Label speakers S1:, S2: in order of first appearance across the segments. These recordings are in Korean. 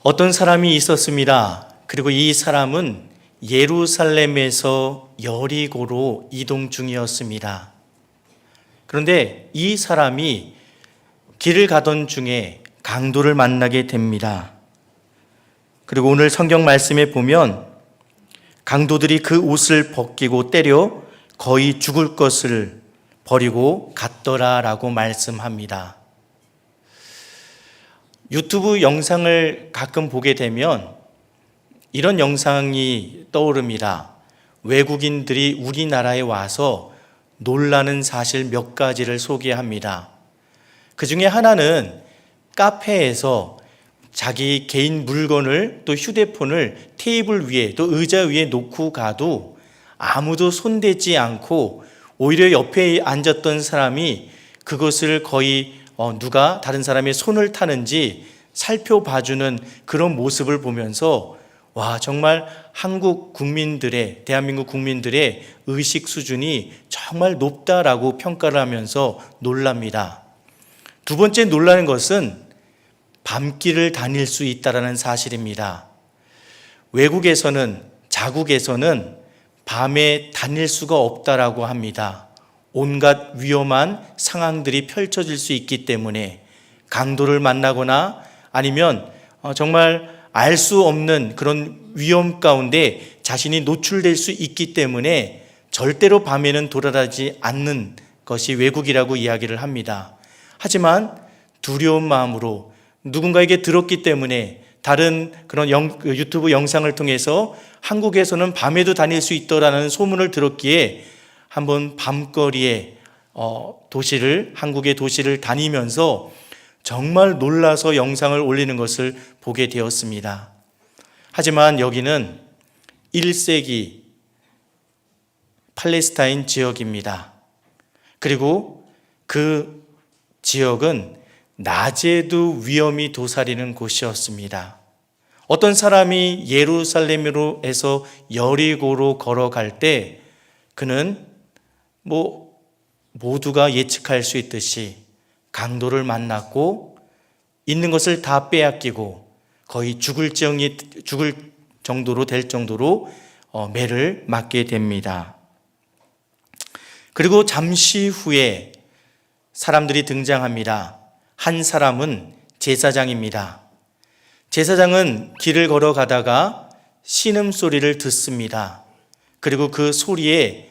S1: 어떤 사람이 있었습니다. 그리고 이 사람은 예루살렘에서 여리고로 이동 중이었습니다. 그런데 이 사람이 길을 가던 중에 강도를 만나게 됩니다. 그리고 오늘 성경 말씀에 보면 강도들이 그 옷을 벗기고 때려 거의 죽을 것을 버리고 갔더라라고 말씀합니다. 유튜브 영상을 가끔 보게 되면 이런 영상이 떠오릅니다. 외국인들이 우리나라에 와서 놀라는 사실 몇 가지를 소개합니다. 그 중에 하나는 카페에서 자기 개인 물건을 또 휴대폰을 테이블 위에 또 의자 위에 놓고 가도 아무도 손대지 않고 오히려 옆에 앉았던 사람이 그것을 거의 누가 다른 사람의 손을 타는지 살펴봐주는 그런 모습을 보면서 와, 정말 한국 국민들의, 대한민국 국민들의 의식 수준이 정말 높다라고 평가를 하면서 놀랍니다. 두 번째 놀라는 것은 밤길을 다닐 수 있다는 사실입니다. 외국에서는, 자국에서는 밤에 다닐 수가 없다라고 합니다. 온갖 위험한 상황들이 펼쳐질 수 있기 때문에 강도를 만나거나 아니면 정말 알 수 없는 그런 위험 가운데 자신이 노출될 수 있기 때문에 절대로 밤에는 돌아다니지 않는 것이 외국이라고 이야기를 합니다. 하지만 두려운 마음으로 누군가에게 들었기 때문에 다른 그런 유튜브 영상을 통해서 한국에서는 밤에도 다닐 수 있더라는 소문을 들었기에 한번 밤거리에 한국의 도시를 다니면서 정말 놀라서 영상을 올리는 것을 보게 되었습니다. 하지만 여기는 1세기 팔레스타인 지역입니다. 그리고 그 지역은 낮에도 위험이 도사리는 곳이었습니다. 어떤 사람이 예루살렘으로에서 여리고로 걸어갈 때 그는 모두가 예측할 수 있듯이 강도를 만났고 있는 것을 다 빼앗기고 거의 죽을 정도로 될 정도로 매를 맞게 됩니다. 그리고 잠시 후에 사람들이 등장합니다. 한 사람은 제사장입니다. 제사장은 길을 걸어가다가 신음소리를 듣습니다. 그리고 그 소리에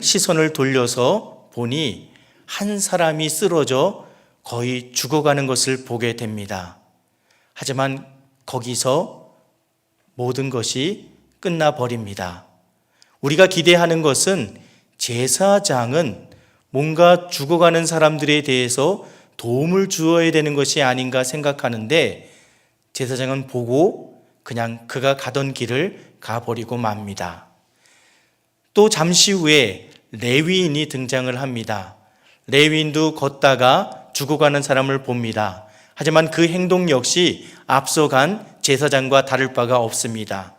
S1: 시선을 돌려서 보니 한 사람이 쓰러져 거의 죽어가는 것을 보게 됩니다. 하지만 거기서 모든 것이 끝나버립니다. 우리가 기대하는 것은 제사장은 뭔가 죽어가는 사람들에 대해서 도움을 주어야 되는 것이 아닌가 생각하는데 제사장은 보고 그냥 그가 가던 길을 가버리고 맙니다. 또 잠시 후에 레위인이 등장을 합니다. 레위인도 걷다가 죽어가는 사람을 봅니다. 하지만 그 행동 역시 앞서간 제사장과 다를 바가 없습니다.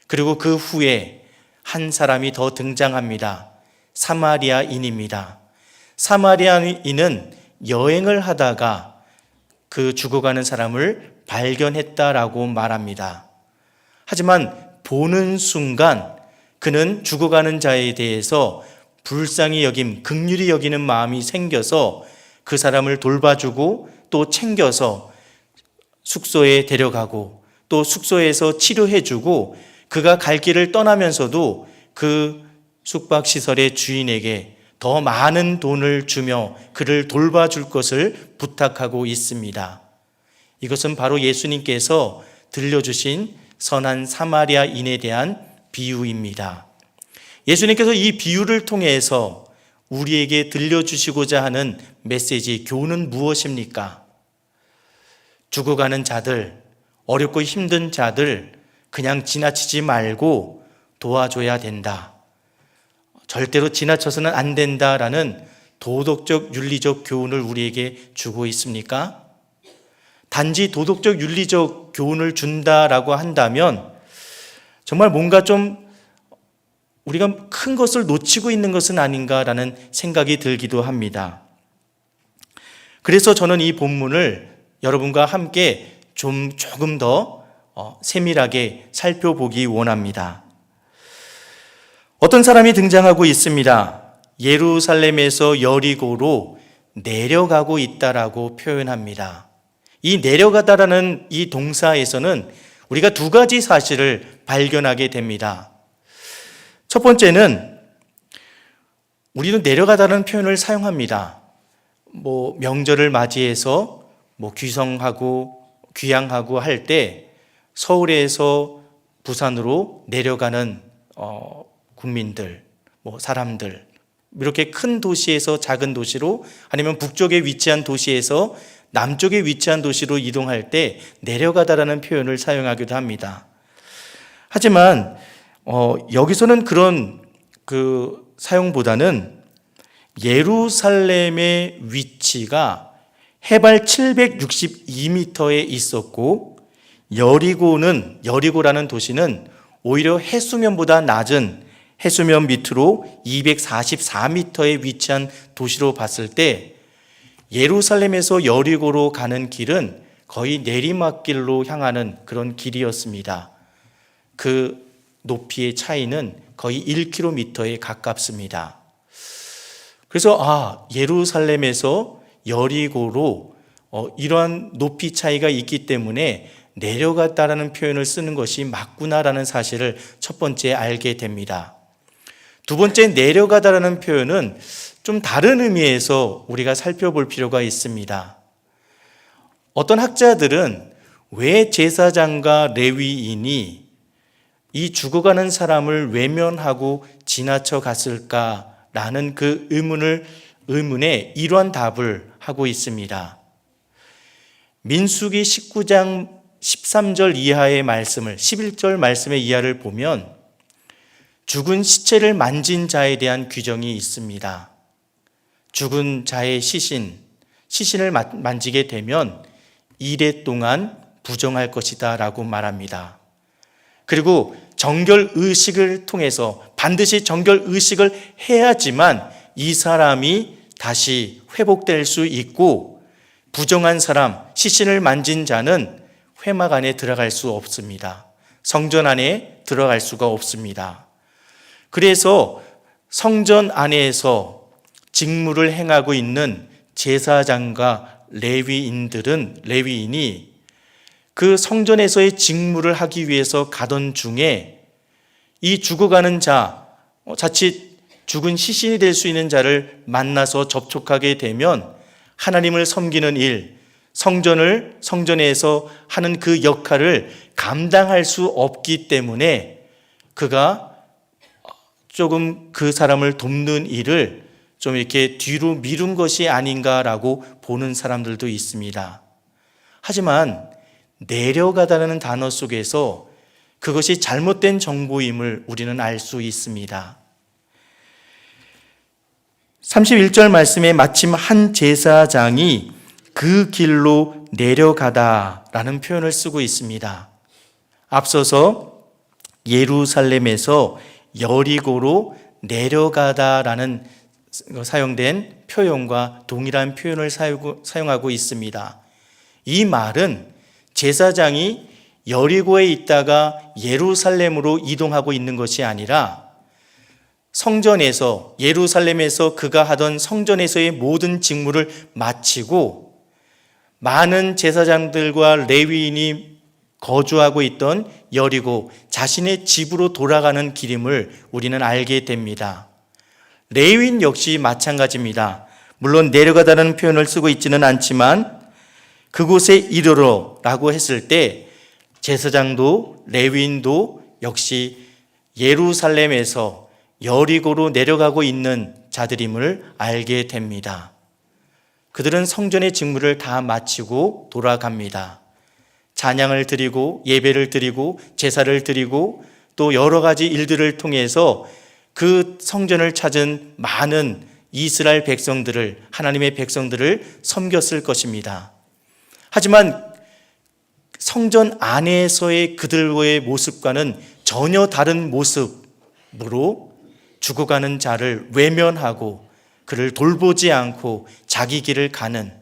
S1: 그리고 그 후에 한 사람이 더 등장합니다. 사마리아인입니다. 사마리아인은 여행을 하다가 그 죽어가는 사람을 발견했다라고 말합니다. 하지만 보는 순간 그는 죽어가는 자에 대해서 불쌍히 긍휼히 여기는 마음이 생겨서 그 사람을 돌봐주고 또 챙겨서 숙소에 데려가고 또 숙소에서 치료해주고 그가 갈 길을 떠나면서도 그 숙박시설의 주인에게 더 많은 돈을 주며 그를 돌봐줄 것을 부탁하고 있습니다. 이것은 바로 예수님께서 들려주신 선한 사마리아인에 대한 비유입니다. 예수님께서 이 비유를 통해서 우리에게 들려주시고자 하는 메시지, 교훈은 무엇입니까? 죽어가는 자들, 어렵고 힘든 자들 그냥 지나치지 말고 도와줘야 된다. 절대로 지나쳐서는 안 된다라는 도덕적, 윤리적 교훈을 우리에게 주고 있습니까? 단지 도덕적, 윤리적 교훈을 준다라고 한다면 정말 뭔가 좀 우리가 큰 것을 놓치고 있는 것은 아닌가라는 생각이 들기도 합니다. 그래서 저는 이 본문을 여러분과 함께 조금 더 세밀하게 살펴보기 원합니다. 어떤 사람이 등장하고 있습니다. 예루살렘에서 여리고로 내려가고 있다라고 표현합니다. 이 내려가다라는 이 동사에서는 우리가 두 가지 사실을 발견하게 됩니다. 첫 번째는 우리는 내려가다라는 표현을 사용합니다. 명절을 맞이해서 귀향하고 할 때 서울에서 부산으로 내려가는 국민들, 사람들, 이렇게 큰 도시에서 작은 도시로, 아니면 북쪽에 위치한 도시에서 남쪽에 위치한 도시로 이동할 때 내려가다라는 표현을 사용하기도 합니다. 하지만 여기서는 그런 사용보다는 예루살렘의 위치가 해발 762m에 있었고, 여리고라는 도시는 오히려 해수면보다 낮은 해수면 밑으로 244m에 위치한 도시로 봤을 때 예루살렘에서 여리고로 가는 길은 거의 내리막길로 향하는 그런 길이었습니다. 그 높이의 차이는 거의 1km에 가깝습니다. 그래서 예루살렘에서 여리고로 이러한 높이 차이가 있기 때문에 내려갔다라는 표현을 쓰는 것이 맞구나라는 사실을 첫 번째 알게 됩니다. 두 번째, 내려가다라는 표현은 좀 다른 의미에서 우리가 살펴볼 필요가 있습니다. 어떤 학자들은 왜 제사장과 레위인이 이 죽어가는 사람을 외면하고 지나쳐 갔을까라는 그 의문에 이러한 답을 하고 있습니다. 민수기 19장 13절 이하의 말씀을, 11절 말씀의 이하를 보면 죽은 시체를 만진 자에 대한 규정이 있습니다. 죽은 자의 시신을 만지게 되면 이래 동안 부정할 것이다 라고 말합니다. 그리고 정결의식을 통해서 반드시 정결의식을 해야지만 이 사람이 다시 회복될 수 있고, 부정한 사람, 시신을 만진 자는 회막 안에 들어갈 수 없습니다. 성전 안에 들어갈 수가 없습니다. 그래서 성전 안에서 직무를 행하고 있는 제사장과 레위인이 그 성전에서의 직무를 하기 위해서 가던 중에 이 죽어가는 자, 자칫 죽은 시신이 될 수 있는 자를 만나서 접촉하게 되면 하나님을 섬기는 일, 성전에서 하는 그 역할을 감당할 수 없기 때문에 그가 조금 그 사람을 돕는 일을 좀 이렇게 뒤로 미룬 것이 아닌가라고 보는 사람들도 있습니다. 하지만 내려가다라는 단어 속에서 그것이 잘못된 정보임을 우리는 알 수 있습니다. 31절 말씀에 마침 한 제사장이 그 길로 내려가다라는 표현을 쓰고 있습니다. 앞서서 예루살렘에서 여리고로 내려가다라는 사용된 표현과 동일한 표현을 사용하고 있습니다. 이 말은 제사장이 여리고에 있다가 예루살렘으로 이동하고 있는 것이 아니라 예루살렘에서 그가 하던 성전에서의 모든 직무를 마치고 많은 제사장들과 레위인이 거주하고 있던 여리고 자신의 집으로 돌아가는 길임을 우리는 알게 됩니다. 레위인 역시 마찬가지입니다. 물론 내려가다는 표현을 쓰고 있지는 않지만 그곳에 이르러라고 했을 때 제사장도 레위인도 역시 예루살렘에서 여리고로 내려가고 있는 자들임을 알게 됩니다. 그들은 성전의 직무를 다 마치고 돌아갑니다. 찬양을 드리고 예배를 드리고 제사를 드리고 또 여러 가지 일들을 통해서 그 성전을 찾은 많은 이스라엘 백성들을, 하나님의 백성들을 섬겼을 것입니다. 하지만 성전 안에서의 그들의 모습과는 전혀 다른 모습으로 죽어가는 자를 외면하고 그를 돌보지 않고 자기 길을 가는,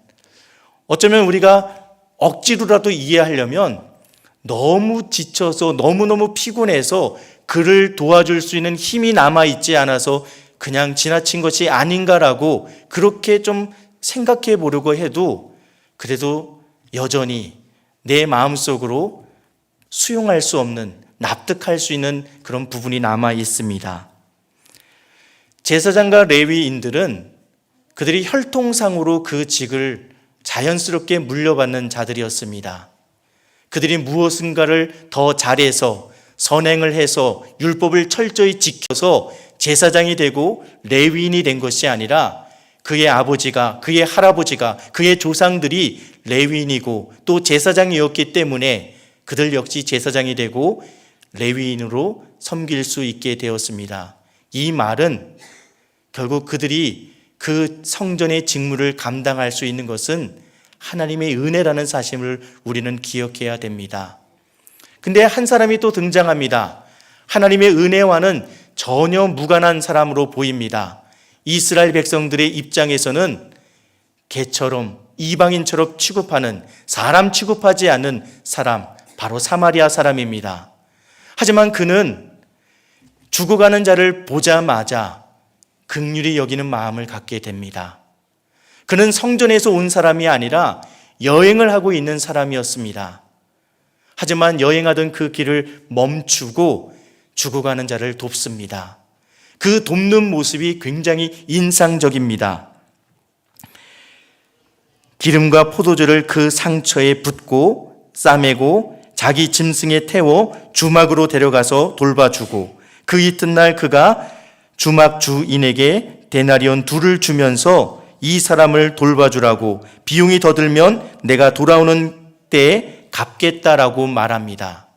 S1: 어쩌면 우리가 억지로라도 이해하려면 너무 지쳐서 너무너무 피곤해서 그를 도와줄 수 있는 힘이 남아있지 않아서 그냥 지나친 것이 아닌가라고 그렇게 좀 생각해 보려고 해도 그래도 여전히 내 마음속으로 수용할 수 없는, 납득할 수 있는 그런 부분이 남아 있습니다. 제사장과 레위인들은 그들이 혈통상으로 그 직을 자연스럽게 물려받는 자들이었습니다. 그들이 무엇인가를 더 잘해서 선행을 해서 율법을 철저히 지켜서 제사장이 되고 레위인이 된 것이 아니라 그의 아버지가, 그의 할아버지가, 그의 조상들이 레위인이고 또 제사장이었기 때문에 그들 역시 제사장이 되고 레위인으로 섬길 수 있게 되었습니다. 이 말은 결국 그들이 그 성전의 직무를 감당할 수 있는 것은 하나님의 은혜라는 사실을 우리는 기억해야 됩니다. 근데 한 사람이 또 등장합니다. 하나님의 은혜와는 전혀 무관한 사람으로 보입니다. 이스라엘 백성들의 입장에서는 개처럼 이방인처럼 취급하는, 사람 취급하지 않는 사람, 바로 사마리아 사람입니다. 하지만 그는 죽어가는 자를 보자마자 긍휼히 여기는 마음을 갖게 됩니다. 그는 성전에서 온 사람이 아니라 여행을 하고 있는 사람이었습니다. 하지만 여행하던 그 길을 멈추고 죽어가는 자를 돕습니다. 그 돕는 모습이 굉장히 인상적입니다. 기름과 포도주를 그 상처에 붓고 싸매고 자기 짐승에 태워 주막으로 데려가서 돌봐주고 그 이튿날 그가 주막 주인에게 데나리온 2를 주면서 이 사람을 돌봐주라고 비용이 더 들면 내가 돌아오는 때에 갚겠다라고 말합니다.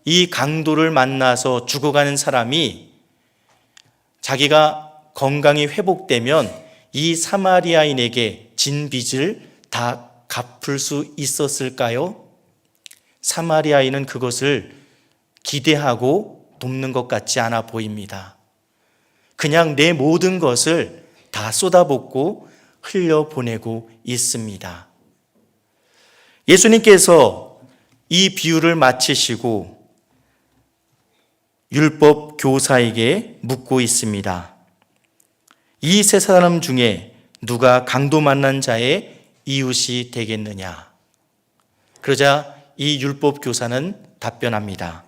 S1: 이 강도를 만나서 죽어가는 사람이 자기가 건강이 회복되면 이 사마리아인에게 진 빚을 다 갚을 수 있었을까요? 사마리아인은 그것을 기대하고 돕는 것 같지 않아 보입니다. 그냥 내 모든 것을 다 쏟아붓고 흘려보내고 있습니다. 예수님께서 이 비유를 마치시고 율법 교사에게 묻고 있습니다. 이 세 사람 중에 누가 강도 만난 자의 이웃이 되겠느냐? 그러자 이 율법 교사는 답변합니다.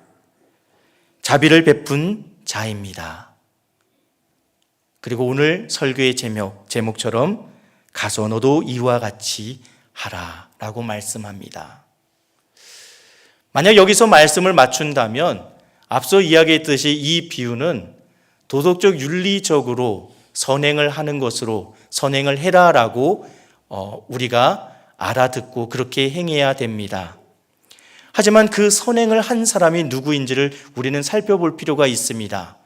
S1: 자비를 베푼 자입니다. 그리고 오늘 설교의 제목처럼 가서 너도 이와 같이 하라 라고 말씀합니다. 만약 여기서 말씀을 맞춘다면 앞서 이야기했듯이 이 비유는 도덕적 윤리적으로 선행을 하는 것으로 선행을 해라라고 우리가 알아듣고 그렇게 행해야 됩니다. 하지만 그 선행을 한 사람이 누구인지를 우리는 살펴볼 필요가 있습니다.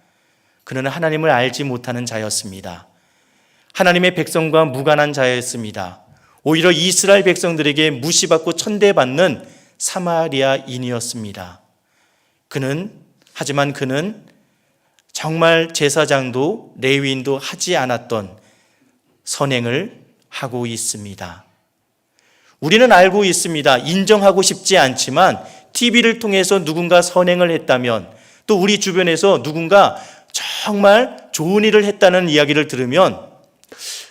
S1: 그는 하나님을 알지 못하는 자였습니다. 하나님의 백성과 무관한 자였습니다. 오히려 이스라엘 백성들에게 무시받고 천대받는 사마리아인이었습니다. 하지만 그는 정말 제사장도 레위인도 하지 않았던 선행을 하고 있습니다. 우리는 알고 있습니다. 인정하고 싶지 않지만 TV를 통해서 누군가 선행을 했다면 또 우리 주변에서 누군가 정말 좋은 일을 했다는 이야기를 들으면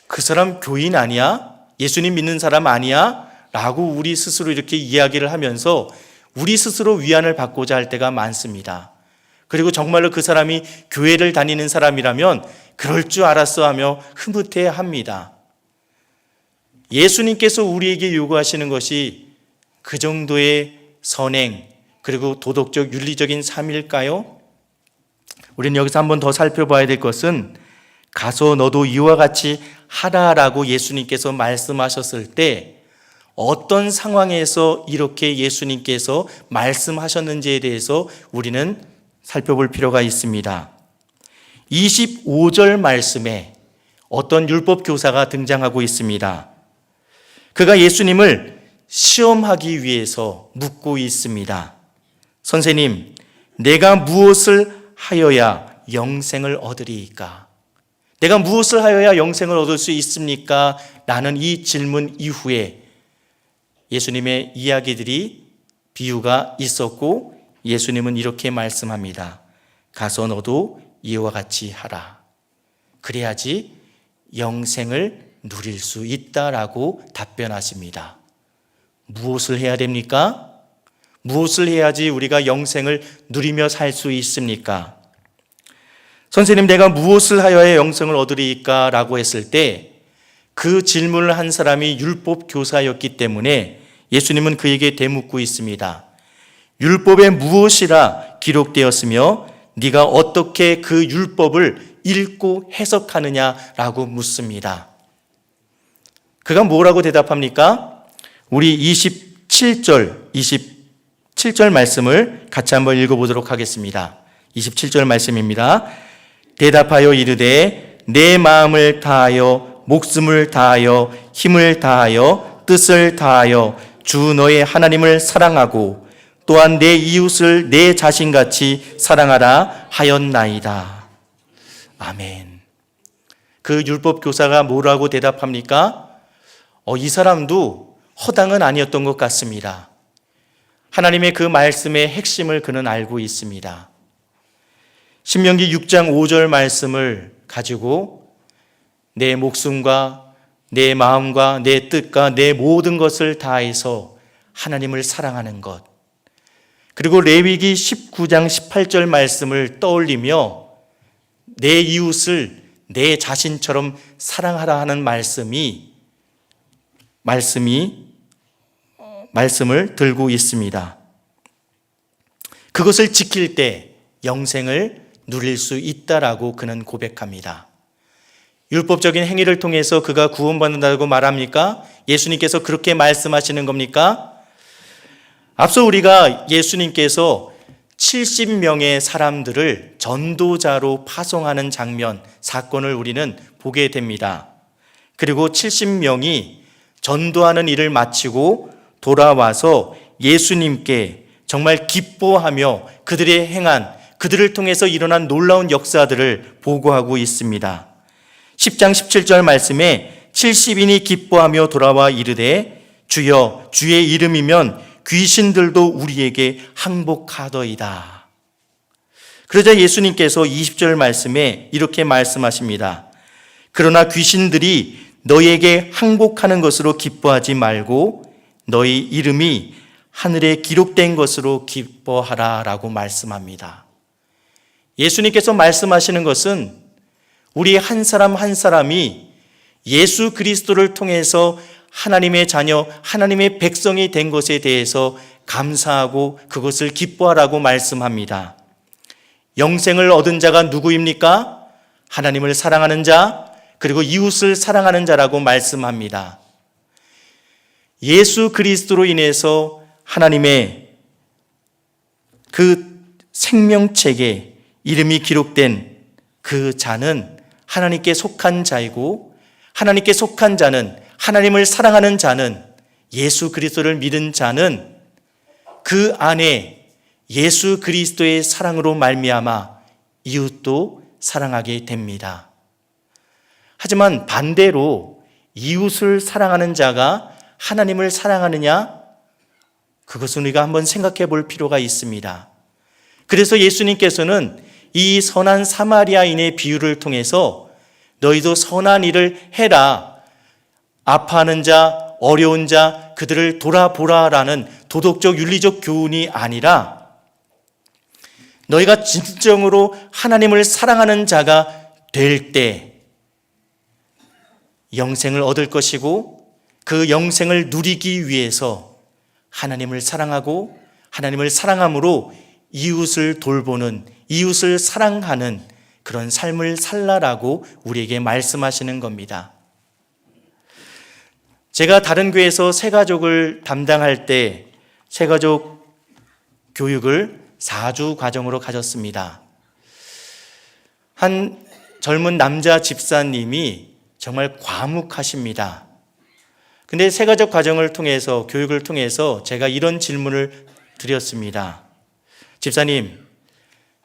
S1: 그 사람 교인 아니야? 예수님 믿는 사람 아니야? 라고 우리 스스로 이렇게 이야기를 하면서 우리 스스로 위안을 받고자 할 때가 많습니다. 그리고 정말로 그 사람이 교회를 다니는 사람이라면 그럴 줄 알았어 하며 흐뭇해 합니다. 예수님께서 우리에게 요구하시는 것이 그 정도의 선행 그리고 도덕적 윤리적인 삶일까요? 우리는 여기서 한 번 더 살펴봐야 될 것은 가서 너도 이와 같이 하라라고 예수님께서 말씀하셨을 때 어떤 상황에서 이렇게 예수님께서 말씀하셨는지에 대해서 우리는 살펴볼 필요가 있습니다. 25절 말씀에 어떤 율법 교사가 등장하고 있습니다. 그가 예수님을 시험하기 위해서 묻고 있습니다. 선생님, 내가 무엇을 하여야 영생을 얻으리이까? 내가 무엇을 하여야 영생을 얻을 수 있습니까? 라는 이 질문 이후에 예수님의 이야기들이 비유가 있었고 예수님은 이렇게 말씀합니다. 가서 너도 이와 같이 하라. 그래야지 영생을 누릴 수 있다라고 답변하십니다. 무엇을 해야 됩니까? 무엇을 해야지 우리가 영생을 누리며 살 수 있습니까? 선생님, 내가 무엇을 하여야 영생을 얻으리까? 라고 했을 때 그 질문을 한 사람이 율법 교사였기 때문에 예수님은 그에게 되묻고 있습니다. 율법에 무엇이라 기록되었으며 네가 어떻게 그 율법을 읽고 해석하느냐라고 묻습니다. 그가 뭐라고 대답합니까? 우리 27절 말씀을 같이 한번 읽어보도록 하겠습니다. 27절 말씀입니다. 대답하여 이르되 내 마음을 다하여 목숨을 다하여 힘을 다하여 뜻을 다하여 주 너의 하나님을 사랑하고 또한 내 이웃을 내 자신같이 사랑하라 하였나이다. 아멘. 그 율법 교사가 뭐라고 대답합니까? 이 사람도 허당은 아니었던 것 같습니다. 하나님의 그 말씀의 핵심을 그는 알고 있습니다. 신명기 6장 5절 말씀을 가지고 내 목숨과 내 마음과 내 뜻과 내 모든 것을 다해서 하나님을 사랑하는 것, 그리고 레위기 19장 18절 말씀을 떠올리며 내 이웃을 내 자신처럼 사랑하라 하는 말씀을 들고 있습니다. 그것을 지킬 때 영생을 누릴 수 있다라고 그는 고백합니다. 율법적인 행위를 통해서 그가 구원받는다고 말합니까? 예수님께서 그렇게 말씀하시는 겁니까? 앞서 우리가 예수님께서 70명의 사람들을 전도자로 파송하는 장면, 사건을 우리는 보게 됩니다. 그리고 70명이 전도하는 일을 마치고 돌아와서 예수님께 정말 기뻐하며 그들의 행한, 그들을 통해서 일어난 놀라운 역사들을 보고하고 있습니다. 10장 17절 말씀에 70인이 기뻐하며 돌아와 이르되 주여 주의 이름이면 귀신들도 우리에게 항복하더이다. 그러자 예수님께서 20절 말씀에 이렇게 말씀하십니다. 그러나 귀신들이 너희에게 항복하는 것으로 기뻐하지 말고 너희 이름이 하늘에 기록된 것으로 기뻐하라 라고 말씀합니다. 예수님께서 말씀하시는 것은 우리 한 사람 한 사람이 예수 그리스도를 통해서 하나님의 자녀, 하나님의 백성이 된 것에 대해서 감사하고 그것을 기뻐하라고 말씀합니다. 영생을 얻은 자가 누구입니까? 하나님을 사랑하는 자, 그리고 이웃을 사랑하는 자라고 말씀합니다. 예수 그리스도로 인해서 하나님의 그 생명책에 이름이 기록된 그 자는 하나님께 속한 자이고, 하나님께 속한 자는, 하나님을 사랑하는 자는, 예수 그리스도를 믿은 자는 그 안에 예수 그리스도의 사랑으로 말미암아 이웃도 사랑하게 됩니다. 하지만 반대로 이웃을 사랑하는 자가 하나님을 사랑하느냐? 그것은 우리가 한번 생각해 볼 필요가 있습니다. 그래서 예수님께서는 이 선한 사마리아인의 비유를 통해서 너희도 선한 일을 해라, 아파하는 자, 어려운 자, 그들을 돌아보라라는 도덕적 윤리적 교훈이 아니라 너희가 진정으로 하나님을 사랑하는 자가 될 때 영생을 얻을 것이고, 그 영생을 누리기 위해서 하나님을 사랑하고 하나님을 사랑함으로 이웃을 돌보는, 이웃을 사랑하는 그런 삶을 살라라고 우리에게 말씀하시는 겁니다. 제가 다른 교회에서 새가족을 담당할 때 새가족 교육을 4주 과정으로 가졌습니다. 한 젊은 남자 집사님이 정말 과묵하십니다. 근데 새가족 과정을 통해서, 교육을 통해서 제가 이런 질문을 드렸습니다. 집사님,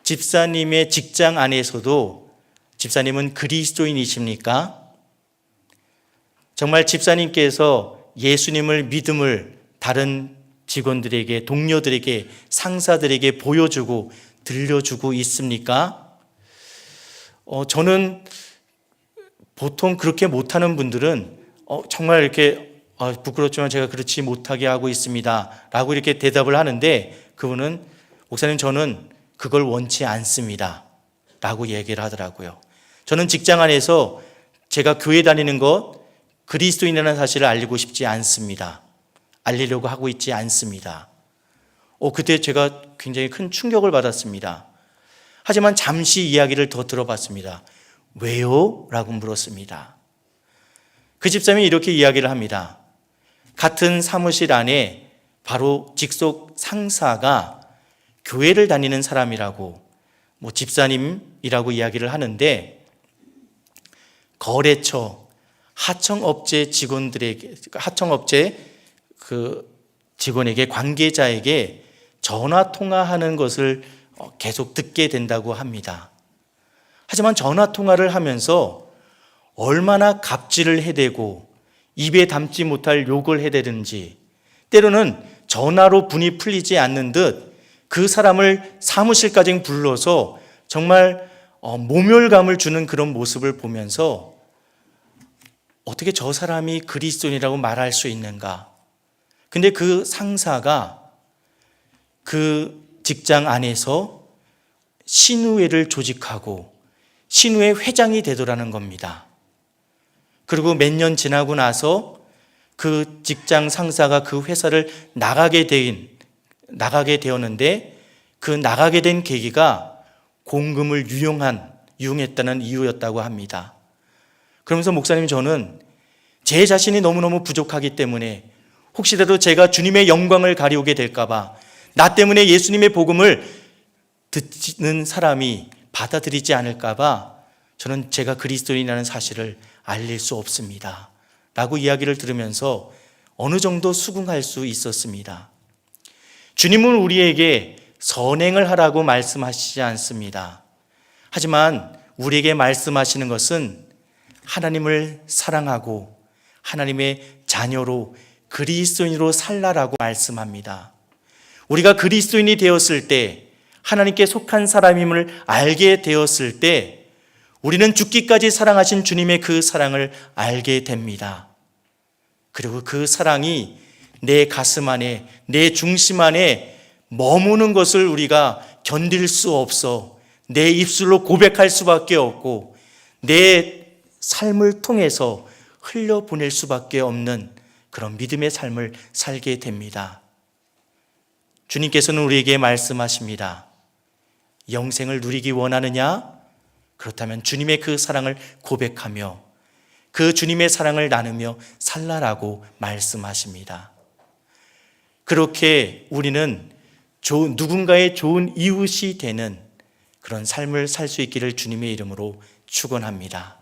S1: 집사님의 직장 안에서도 집사님은 그리스도인이십니까? 정말 집사님께서 예수님을 믿음을 다른 직원들에게, 동료들에게, 상사들에게 보여주고 들려주고 있습니까? 저는 보통 그렇게 못하는 분들은 정말 이렇게 부끄럽지만 제가 그렇지 못하게 하고 있습니다 라고 이렇게 대답을 하는데, 그분은 목사님 저는 그걸 원치 않습니다 라고 얘기를 하더라고요. 저는 직장 안에서 제가 교회 다니는 것, 그리스도인이라는 사실을 알리고 싶지 않습니다. 알리려고 하고 있지 않습니다. 그때 제가 굉장히 큰 충격을 받았습니다. 하지만 잠시 이야기를 더 들어봤습니다. 왜요? 라고 물었습니다. 그 집사님이 이렇게 이야기를 합니다. 같은 사무실 안에 바로 직속 상사가 교회를 다니는 사람이라고, 집사님이라고 이야기를 하는데, 거래처, 하청업체 직원들에게, 하청업체 직원에게, 관계자에게 전화 통화하는 것을 계속 듣게 된다고 합니다. 하지만 전화 통화를 하면서 얼마나 갑질을 해대고 입에 담지 못할 욕을 해대는지, 때로는 전화로 분이 풀리지 않는 듯 그 사람을 사무실까지 불러서 정말 모멸감을 주는 그런 모습을 보면서 어떻게 저 사람이 그리스도인이라고 말할 수 있는가? 근데 그 상사가 그 직장 안에서 신우회를 조직하고 신우회 회장이 되더라는 겁니다. 그리고 몇 년 지나고 나서 그 직장 상사가 그 회사를 나가게 되었는데, 그 나가게 된 계기가 공금을 유용했다는 이유였다고 합니다. 그러면서 목사님, 저는 제 자신이 너무너무 부족하기 때문에 혹시라도 제가 주님의 영광을 가리우게 될까봐, 나 때문에 예수님의 복음을 듣는 사람이 받아들이지 않을까봐 저는 제가 그리스도인이라는 사실을 알릴 수 없습니다 라고 이야기를 들으면서 어느 정도 수긍할 수 있었습니다. 주님은 우리에게 선행을 하라고 말씀하시지 않습니다. 하지만 우리에게 말씀하시는 것은 하나님을 사랑하고 하나님의 자녀로 그리스도인으로 살라라고 말씀합니다. 우리가 그리스도인이 되었을 때, 하나님께 속한 사람임을 알게 되었을 때, 우리는 죽기까지 사랑하신 주님의 그 사랑을 알게 됩니다. 그리고 그 사랑이 내 가슴 안에, 내 중심 안에 머무는 것을 우리가 견딜 수 없어 내 입술로 고백할 수밖에 없고 내 삶을 통해서 흘려보낼 수밖에 없는 그런 믿음의 삶을 살게 됩니다. 주님께서는 우리에게 말씀하십니다. 영생을 누리기 원하느냐? 그렇다면 주님의 그 사랑을 고백하며 그 주님의 사랑을 나누며 살라라고 말씀하십니다. 그렇게 우리는 누군가의 좋은 이웃이 되는 그런 삶을 살 수 있기를 주님의 이름으로 축원합니다.